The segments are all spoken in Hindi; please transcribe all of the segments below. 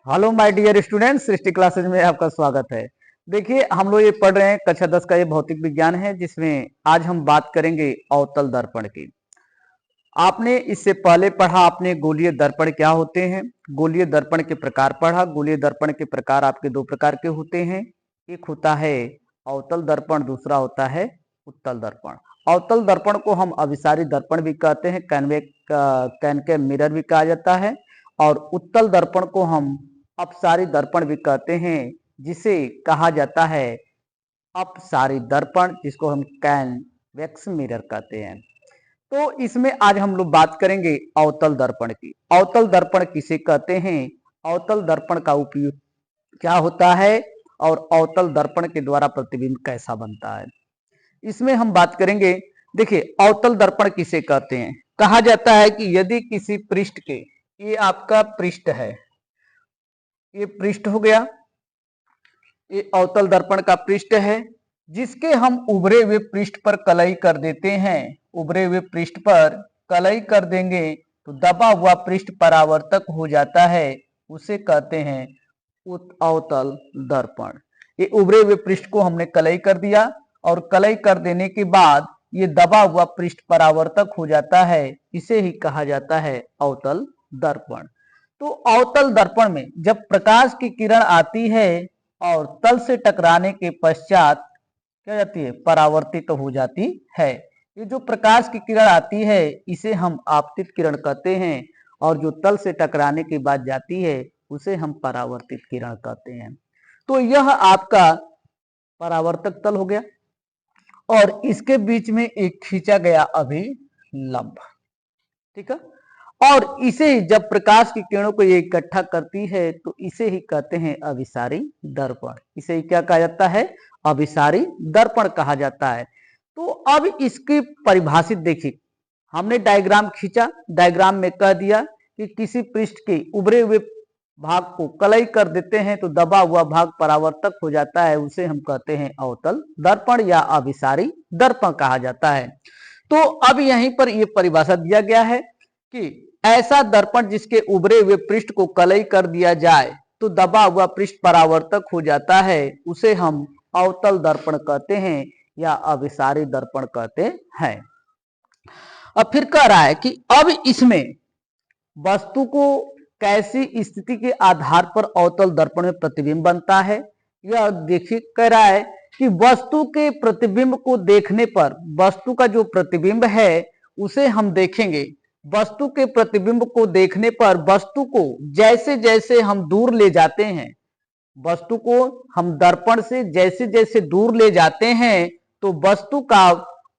Hello my dear students, Srishti classes में आपका स्वागत है। देखिए, हम लोग ये पढ़ रहे हैं कक्षा 10 का ये भौतिक विज्ञान है, जिसमें आज हम बात करेंगे अवतल दर्पण की। आपने इससे पहले पढ़ा, आपने गोलीय दर्पण क्या होते हैं, गोलीय दर्पण के प्रकार पढ़ा। गोलीय दर्पण के प्रकार आपके दो प्रकार के होते हैं, एक होता है अवतल दर्पण, दूसरा होता है उत्तल दर्पण। अवतल दर्पण को हम अभिसारी दर्पण भी कहते हैं, कैनकेव मिरर भी कहा जाता है। और उत्तल दर्पण को हम अपसारी दर्पण भी कहते हैं, जिसे कहा जाता है अपसारी दर्पण, जिसको हम कैनवेक्स मिरर कहते हैं। तो इसमें आज हम लोग बात करेंगे अवतल दर्पण की। अवतल दर्पण किसे कहते हैं, अवतल दर्पण का उपयोग क्या होता है, और अवतल दर्पण के द्वारा प्रतिबिंब कैसा बनता है, इसमें हम बात करेंगे। देखिए, अवतल दर्पण किसे कहते हैं। कहा जाता है कि यदि किसी पृष्ठ के, ये आपका पृष्ठ है, ये पृष्ठ हो गया, ये अवतल दर्पण का पृष्ठ है, जिसके हम उभरे हुए पृष्ठ पर कलई कर देते हैं। उभरे हुए पृष्ठ पर कलई कर देंगे तो दबा हुआ पृष्ठ परावर्तक हो जाता है, उसे कहते हैं अवतल दर्पण। ये उभरे हुए पृष्ठ को हमने कलई कर दिया, और कलई कर देने के बाद ये दबा हुआ पृष्ठ परावर्तक हो जाता है, इसे ही कहा जाता है अवतल दर्पण। तो अवतल दर्पण में जब प्रकाश की किरण आती है और तल से टकराने के पश्चात क्या जाती है, परावर्तित तो हो जाती है। ये जो प्रकाश की किरण आती है, इसे हम आपतित किरण कहते हैं, और जो तल से टकराने के बाद जाती है, उसे हम परावर्तित किरण कहते हैं। तो यह आपका परावर्तक तल हो गया, और इसके बीच में एक खींचा गया अभिलंब, ठीक है। और इसे जब प्रकाश की किरणों को ये इकट्ठा करती है, तो इसे ही कहते हैं अभिसारी दर्पण। इसे ही क्या कहा जाता है, अभिसारी दर्पण कहा जाता है। तो अब इसकी परिभाषित देखिए, हमने डायग्राम खींचा, डायग्राम में कह दिया कि किसी पृष्ठ के उभरे हुए भाग को कलई कर देते हैं तो दबा हुआ भाग परावर्तक हो जाता है, उसे हम कहते हैं अवतल दर्पण या अभिसारी दर्पण कहा जाता है। तो अब यहीं पर यह परिभाषा दिया गया है कि ऐसा दर्पण जिसके उभरे हुए पृष्ठ को कलई कर दिया जाए तो दबा हुआ पृष्ठ परावर्तक हो जाता है, उसे हम अवतल दर्पण कहते हैं या अभिसारी दर्पण कहते हैं। अब फिर कह रहा है कि अब इसमें वस्तु को कैसी स्थिति के आधार पर अवतल दर्पण में प्रतिबिंब बनता है, यह देखिए कह रहा है कि वस्तु के प्रतिबिंब को देखने पर, वस्तु का जो प्रतिबिंब है उसे हम देखेंगे। वस्तु के प्रतिबिंब को देखने पर वस्तु को जैसे जैसे हम दूर ले जाते हैं, वस्तु को हम दर्पण से जैसे जैसे दूर ले जाते हैं, तो वस्तु का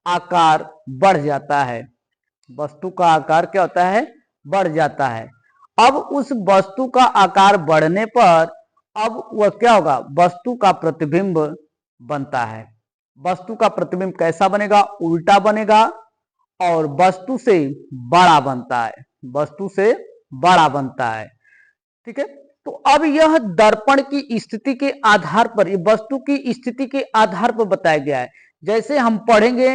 आकार बढ़ जाता है। वस्तु का आकार क्या होता है, बढ़ जाता है। अब उस वस्तु का आकार बढ़ने पर अब वह क्या होगा, वस्तु का प्रतिबिंब बनता है। वस्तु का प्रतिबिंब कैसा बनेगा, उल्टा बनेगा, और वस्तु से बड़ा बनता है, वस्तु से बड़ा बनता है, ठीक है। तो अब यह दर्पण की स्थिति के आधार पर, वस्तु की स्थिति के आधार पर बताया गया है। जैसे हम पढ़ेंगे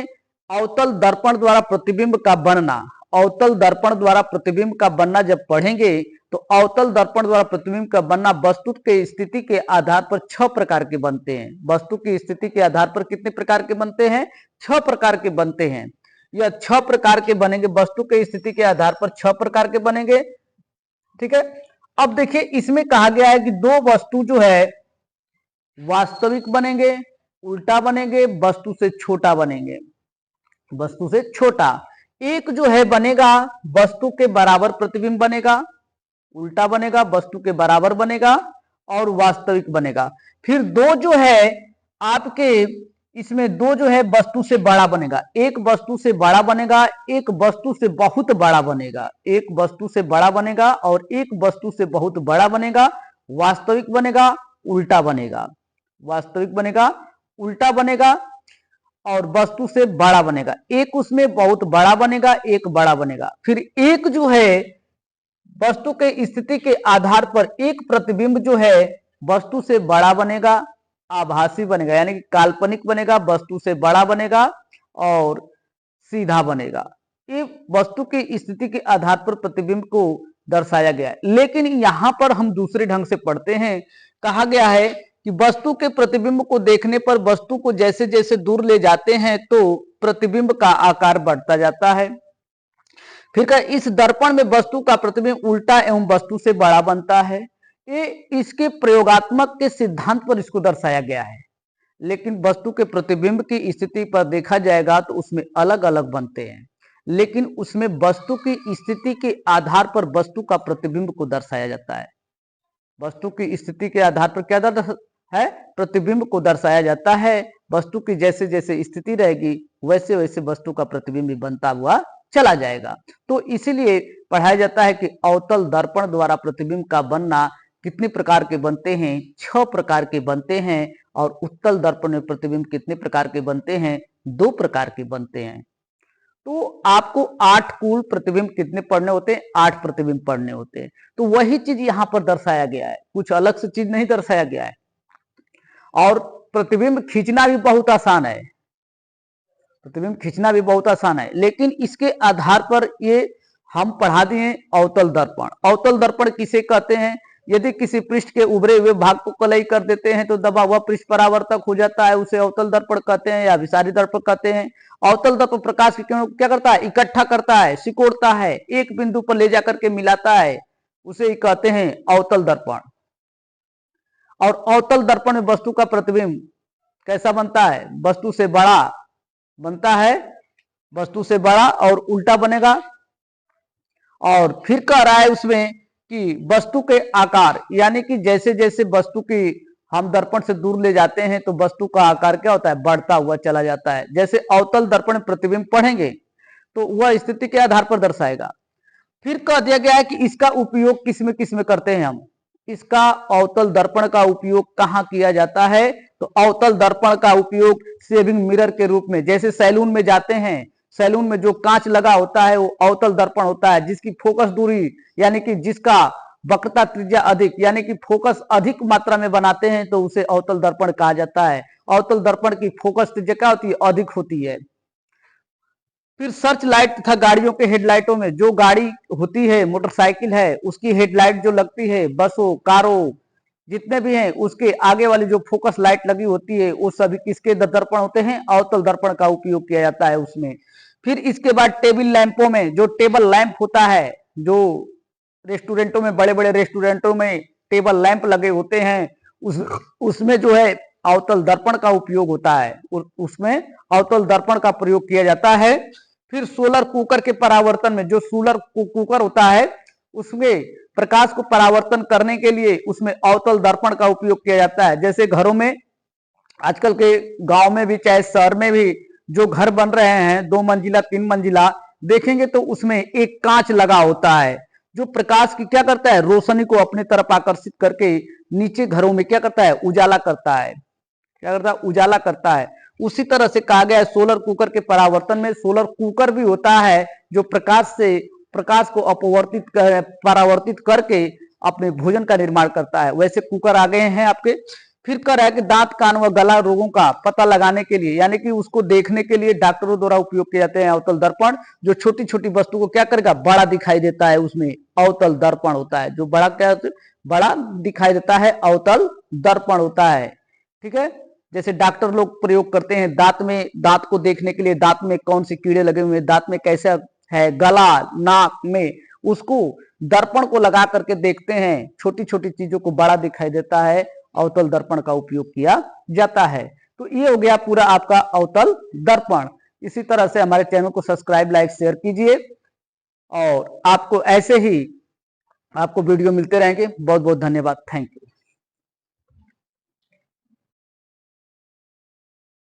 अवतल दर्पण द्वारा प्रतिबिंब का बनना, अवतल दर्पण द्वारा प्रतिबिंब का बनना जब पढ़ेंगे, तो अवतल दर्पण द्वारा प्रतिबिंब का बनना वस्तु के स्थिति के आधार पर 6 प्रकार के बनते हैं। वस्तु की स्थिति के आधार पर कितने प्रकार के बनते हैं, 6 प्रकार के बनते हैं। यह 6 प्रकार के बनेंगे, वस्तु के स्थिति के आधार पर 6 प्रकार के बनेंगे, ठीक है। अब देखिए, इसमें कहा गया है कि दो वस्तु जो है वास्तविक बनेंगे, उल्टा बनेंगे, वस्तु से छोटा बनेंगे, वस्तु से छोटा। एक जो है बनेगा वस्तु के बराबर प्रतिबिंब बनेगा, उल्टा बनेगा, वस्तु के बराबर बनेगा, और वास्तविक बनेगा। फिर दो जो है आपके, इसमें दो जो है वस्तु से बड़ा बनेगा, एक वस्तु से बड़ा बनेगा, एक वस्तु से बहुत बड़ा बनेगा, एक वस्तु से बड़ा बनेगा और एक वस्तु से बहुत बड़ा बनेगा। वास्तविक बनेगा, उल्टा बनेगा, वास्तविक बनेगा, उल्टा बनेगा, और वस्तु से बड़ा बनेगा। एक उसमें बहुत बड़ा बनेगा, एक बड़ा बनेगा। फिर एक जो है वस्तु के स्थिति के आधार पर एक प्रतिबिंब जो है वस्तु से बड़ा बनेगा, आभासी बनेगा, यानी कि काल्पनिक बनेगा, वस्तु से बड़ा बनेगा और सीधा बनेगा। ये वस्तु की स्थिति के आधार पर प्रतिबिंब को दर्शाया गया है। लेकिन यहाँ पर हम दूसरे ढंग से पढ़ते हैं, कहा गया है कि वस्तु के प्रतिबिंब को देखने पर वस्तु को जैसे जैसे दूर ले जाते हैं तो प्रतिबिंब का आकार बढ़ता जाता है। फिर इस दर्पण में वस्तु का प्रतिबिंब उल्टा एवं वस्तु से बड़ा बनता है। ये इसके प्रयोगात्मक के सिद्धांत पर इसको दर्शाया गया है। लेकिन वस्तु के प्रतिबिंब की स्थिति पर देखा जाएगा तो उसमें अलग अलग बनते हैं, लेकिन उसमें वस्तु की स्थिति के आधार पर वस्तु का प्रतिबिंब को दर्शाया जाता है। वस्तु की स्थिति के आधार पर क्या है, प्रतिबिंब को दर्शाया जाता है। वस्तु की जैसे जैसे स्थिति रहेगी वैसे वैसे वस्तु का प्रतिबिंब भी बनता हुआ चला जाएगा। तो इसीलिए पढ़ाया जाता है कि अवतल दर्पण द्वारा प्रतिबिंब का बनना कितने प्रकार के बनते हैं, 6 प्रकार के बनते हैं। और उत्तल दर्पण में प्रतिबिंब कितने प्रकार के बनते हैं, 2 प्रकार के बनते हैं। तो आपको 8 कुल प्रतिबिंब कितने पढ़ने होते हैं, 8 प्रतिबिंब पढ़ने होते हैं। तो वही चीज यहाँ पर दर्शाया गया है, कुछ अलग से चीज नहीं दर्शाया गया है। और प्रतिबिंब खींचना भी बहुत आसान है, प्रतिबिंब खींचना भी बहुत आसान है, लेकिन इसके आधार पर ये हम पढ़ा दिए अवतल दर्पण। अवतल दर्पण किसे कहते हैं, यदि किसी पृष्ठ के उभरे हुए भाग को कलई कर देते हैं तो दबा हुआ पृष्ठ परावर्तक हो जाता है, उसे अवतल दर्पण कहते हैं या विसारी दर्पण कहते हैं। अवतल दर्पण प्रकाश की किरणों को क्या करता है, इकट्ठा करता है, सिकोड़ता है, एक बिंदु पर ले जाकर के मिलाता है, उसे ही कहते हैं अवतल दर्पण। और अवतल दर्पण में वस्तु का प्रतिबिंब कैसा बनता है, वस्तु से बड़ा बनता है, वस्तु से बड़ा और उल्टा बनेगा। और फिर कह रहा है उसमें कि वस्तु के आकार, यानी कि जैसे जैसे वस्तु की हम दर्पण से दूर ले जाते हैं तो वस्तु का आकार क्या होता है, बढ़ता हुआ चला जाता है। जैसे अवतल दर्पण प्रतिबिंब पढ़ेंगे तो वह स्थिति के आधार पर दर्शाएगा। फिर कह दिया गया है कि इसका उपयोग किस में करते हैं हम, इसका अवतल दर्पण का उपयोग कहाँ किया जाता है, तो अवतल दर्पण का उपयोग शेविंग मिरर के रूप में, जैसे सैलून में जाते हैं, सैलून में जो कांच लगा होता है वो अवतल दर्पण होता है, जिसकी फोकस दूरी यानी कि जिसका वक्रता त्रिज्या अधिक यानी कि फोकस अधिक मात्रा में बनाते हैं तो उसे अवतल दर्पण कहा जाता है। अवतल दर्पण की फोकस त्रिज्या क्या होती है, अधिक होती है। फिर सर्च लाइट तथा गाड़ियों के हेडलाइटों में, जो गाड़ी होती है, मोटरसाइकिल है, उसकी हेडलाइट जो लगती है, बसों कारों जितने भी हैं, उसके आगे वाली जो फोकस लाइट लगी होती है वो सभी किसके दर्पण होते हैं, अवतल दर्पण का उपयोग किया जाता है उसमें। फिर इसके बाद टेबल लैंपों में, जो टेबल लैंप होता है, जो रेस्टोरेंटों में, बड़े बड़े रेस्टोरेंटों में टेबल लैंप लगे होते हैं, उसमें जो है अवतल दर्पण का उपयोग होता है, उसमें अवतल दर्पण का प्रयोग किया जाता है। फिर सोलर कुकर के परावर्तन में, जो सोलर कुकर होता है उसमें प्रकाश को परावर्तन करने के लिए उसमें अवतल दर्पण का उपयोग किया जाता है। जैसे घरों में, आजकल के गांव में भी चाहे शहर में भी जो घर बन रहे हैं 2 मंजिला 3 मंजिला, देखेंगे तो उसमें एक कांच लगा होता है जो प्रकाश की क्या करता है, रोशनी को अपनी तरफ आकर्षित करके नीचे घरों में क्या करता है, उजाला करता है, क्या करता है, उजाला करता है। उसी तरह से कहा गया है सोलर कुकर के परावर्तन में, सोलर कुकर भी होता है जो प्रकाश को अपवर्तित परावर्तित करके अपने भोजन का निर्माण करता है। वैसे कुकर आ गए हैं आपके। फिर कह रहा है कि दांत कान व गला रोगों का पता लगाने के लिए, यानी कि उसको देखने के लिए डॉक्टरों द्वारा उपयोग किए जाते हैं अवतल दर्पण। जो छोटी छोटी वस्तु को क्या करेगा, बड़ा दिखाई देता है, उसमें अवतल दर्पण होता है। जो बड़ा क्या बड़ा दिखाई देता है, अवतल दर्पण होता है। ठीक है, जैसे डॉक्टर लोग प्रयोग करते हैं दांत में, दांत को देखने के लिए, दांत में कौन से कीड़े लगे हुए हैं, दांत में कैसा है, गला नाक में, उसको दर्पण को लगा करके देखते हैं, छोटी छोटी चीजों को बड़ा दिखाई देता है, अवतल दर्पण का उपयोग किया जाता है। तो ये हो गया पूरा आपका अवतल दर्पण। इसी तरह से हमारे चैनल को सब्सक्राइब लाइक शेयर कीजिए और आपको ऐसे ही आपको वीडियो मिलते रहेंगे। बहुत बहुत धन्यवाद, थैंक यू।